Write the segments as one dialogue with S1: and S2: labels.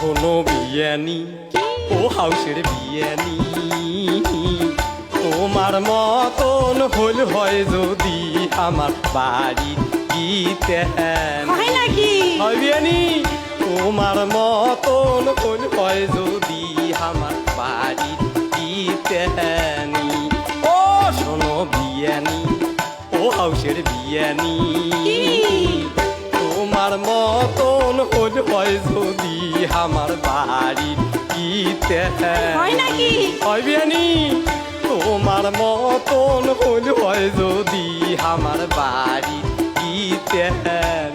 S1: শোনো বিয়ানি ও হাউসের বিয়ানি, তোমার মতন হল হয় যদি আমার বাড়ি গীতেন
S2: হয় নাকি?
S1: হয় বিয়ানি, তোমার মতন হল হয় যদি আমার বাড়ি গীতেনি। ও শোনো বিয়ানি ও হাউসের বিয়ানি, তোমার মতন হল হয় যদি আমার বাড়ি গীতেন
S2: হয় নাকি?
S1: হয় বিয়ানি, তোমার মতন হল হয় যদি আমার বাড়ি গীতেন।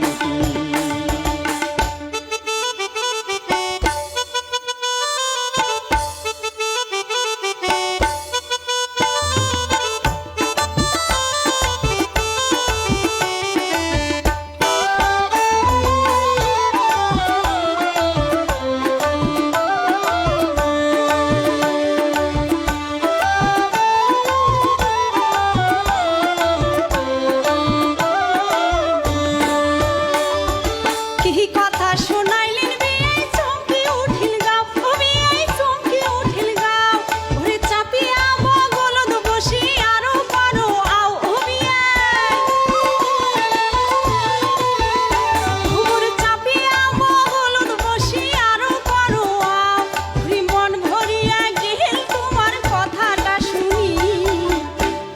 S2: কি কথা শোনাইলেন বিয়াই চমকি উঠিল গাও, ও বিয়াই চমকি উঠিল গাও, ওরে চাপিয়া বগলদ বসি আরো পারো আও, ও বিয়াই ওরে চাপিয়া বগলদ বসি আরো পারো আও, ওরে মন ভরিয়া গেল তোমার কথাটা শুনি,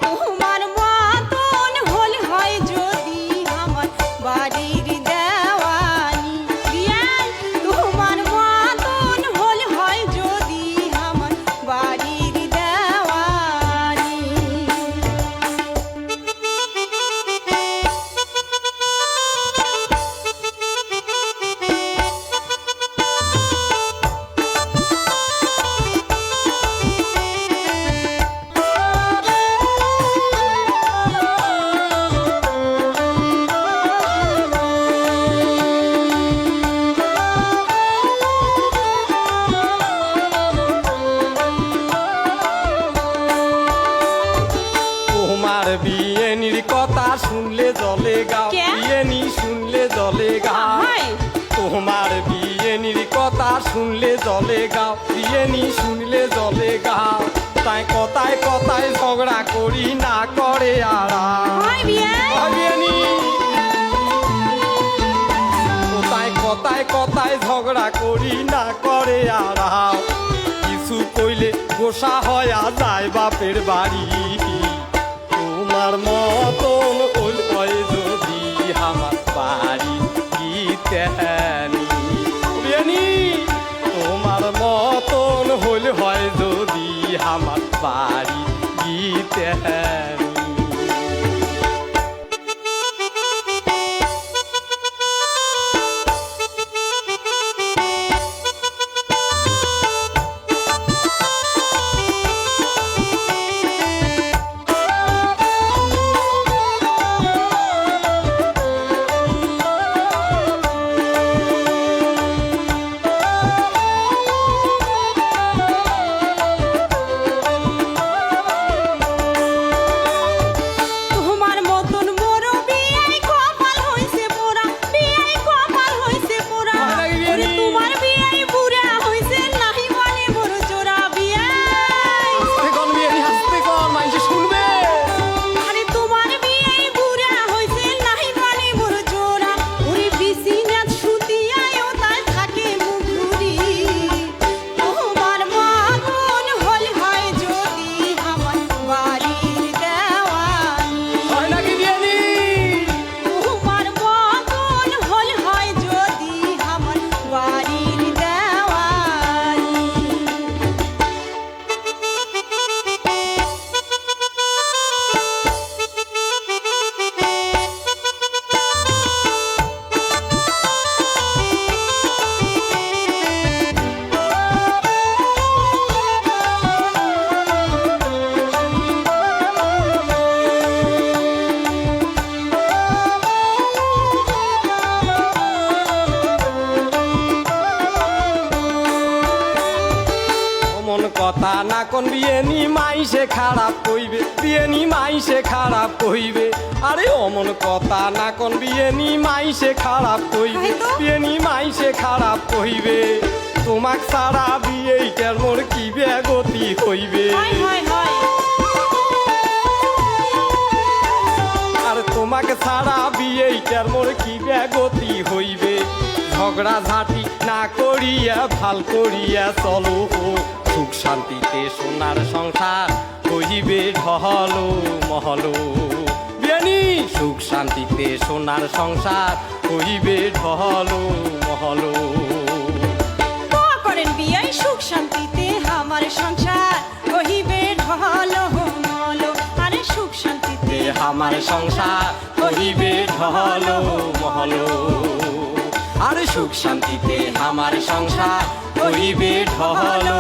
S2: তোমার মতন হল হয় যদি আমার বাড়ির দেওয়ানি, বিয়াই তোমার মতন হল হয় যদি আমার বাড়ির দেওয়ানি।
S1: তোমার বিয়েনির কথা শুনলে জলে গাও,
S2: কে?
S1: বিয়েনি শুনলে জলে গাও,
S2: হয়।
S1: তোমার বিয়েনির কথা শুনলে জলে গাও, বিয়েনি শুনলে জলে গাও, তাই কথায় কথায় ঝগড়া করি না করে আরাম।
S2: হয় বিয়াই?
S1: হয় বিয়েনি, ও তাই কথায় কথায় ঝগড়া করি না করে আরাম, কিছু কইলে গোসা হয়া যায় বাপের বাড়ি, তোমার মতন হল হয় যদি আমার বাড়ি গীতেনি, বিয়ানি তোমার মতন হল হয় যদি আমার বাড়ি গীতেনি।
S2: তোমার মতন বড় বিয়াই কপাল হইছে পোড়া, বিয়াই কপাল হইছে পোড়া,
S1: হয় নাকি বিয়ানি?
S2: ওরে তোমার বিয়াই বুড়া হইছে নাহি বলে বড় জোড়া, বিয়াই
S1: হাসতে কর বিয়ানি, হাসতে কর, মানুষে শুনবে।
S2: আরে তোমার বিয়াই বুড়া হইছে নাহি বলে বড় জোড়া, ওরে বিছিনাত শুতিয়ায়ও তার থাকে মুখ ঘুরি, তোমার মতন হল হয় যদি আমার বাড়ির দেওয়ানি,
S1: হয় নাকি বিয়ানি?
S2: তোমার মতন হল হয় যদি আমার বাড়ির দেওয়ানি।
S1: অমন কথা না কোন বিয়েনি মাইসে খারাপ কইবে, বিয়েনি মাইসে খারাপ কইবে, আরে অমন কথা না কোন বিয়েনি মাইসে খারাপ কইবে,
S2: তাই তো।
S1: বিয়েনি মাইসে খারাপ কইবে, তোমাক ছাড়া বিয়েটার মোর কি ব্যাগতি হইবে
S2: হয় হয় হয়
S1: আর তোমাকে ছাড়া বিয়েটার মোর কি ব্যাগতি হইবে ঝগড়া ঝাঁটি না করিয়া ভাল করিয়া চলো সুখ শান্তিতে সোনার সংসার হইবে ঢহলো মহলো বিয়ানি সুখ শান্তিতে সোনার সংসার হইবে ঢহলো মহলো
S2: দোয়া করেন বিয়াই সুখ শান্তিতে আমার সংসার কহিবে ঢলো মলো আরে সুখ শান্তিতে
S1: আমার সংসার হইবে ঢহলো মহলো আর সুখ শান্তিতে আমার সংসার হইবে ঢহলো